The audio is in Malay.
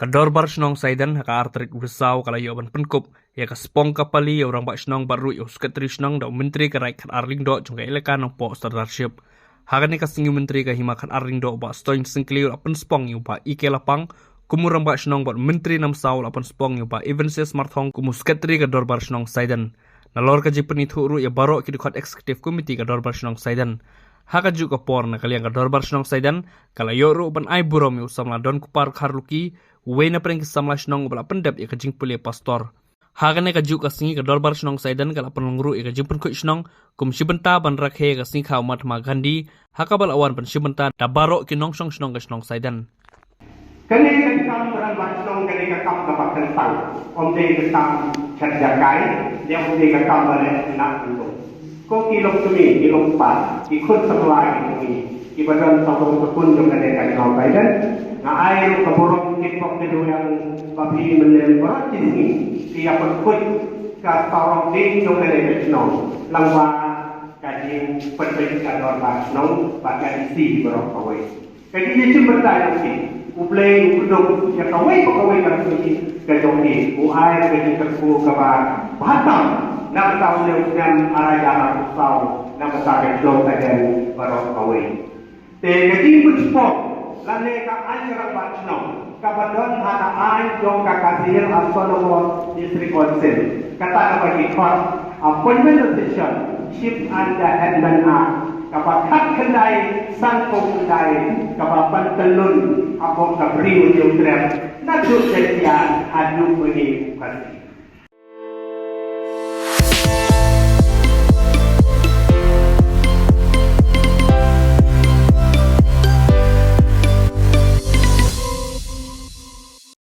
Rangbah Shnong Secretary haka artrik bersau kalayo ban penkup ya ka spong ka phali ya Rangbah Shnong baru ya Secretary Shnong da menteri ka raik arling do jong ka elekan ng po starship hagani ka singi menteri ka himakan arling do ba stoin singkli apan spong yu ba ike lapang kumu Rangbah Shnong ba menteri nam saul apan spong yu ba even se smart hong kumu Secretary ka Rangbah Shnong Secretary nalor ka jipen itu ru ya baro ki dikhat executive committee ka Rangbah Shnong Secretary haka juga por na kalian ka Rangbah Shnong Secretary kalayo ru ban ai burom yu samla don kupar kharluki Wena pering kesamla Shnong bala pendap ya kajing pulia pastor. Hagane ka juk kasingi ka Rangbah Shnong Secretary kala penlungru ya kajing pen Shnong kum shibenta ban rakhe ka sing kha mat ma gandi hakabal awan pen shibenta da baro ki nong Shnong ka Shnong Secretary. Kani ka kam Rangbah Shnong kani ka kam ka bakal sang. Om de ka kam chadjakai dia om de ka kam bale nak tu. Ko kilong tumi kilong pa ikut sebelah ini. Ibadan satu sekun juga ada Shnong Secretary. Na ay kaburong kitpok nito yang papi menelpon ini dia perkut ke torong din yung Shnong langwa kajing perpek ka Rangbah Shnong pakai isi berok kawai jadi dia cuma bertanya ublay udok ya kawai kan ini kajong uai kajing terku kaba batam na tahu le dan araya usau na pakai Shnong Secretary berok kawai te kajing berspok lane ka ay Rangbah Shnong kabadon hana ay jong kakasir autonomous district council kata na bagi court appointment decision chief and the headman act kapakat kendai sangkong kendai kapapan telun apok kabri ujung trap na juk setia adu bagi kasih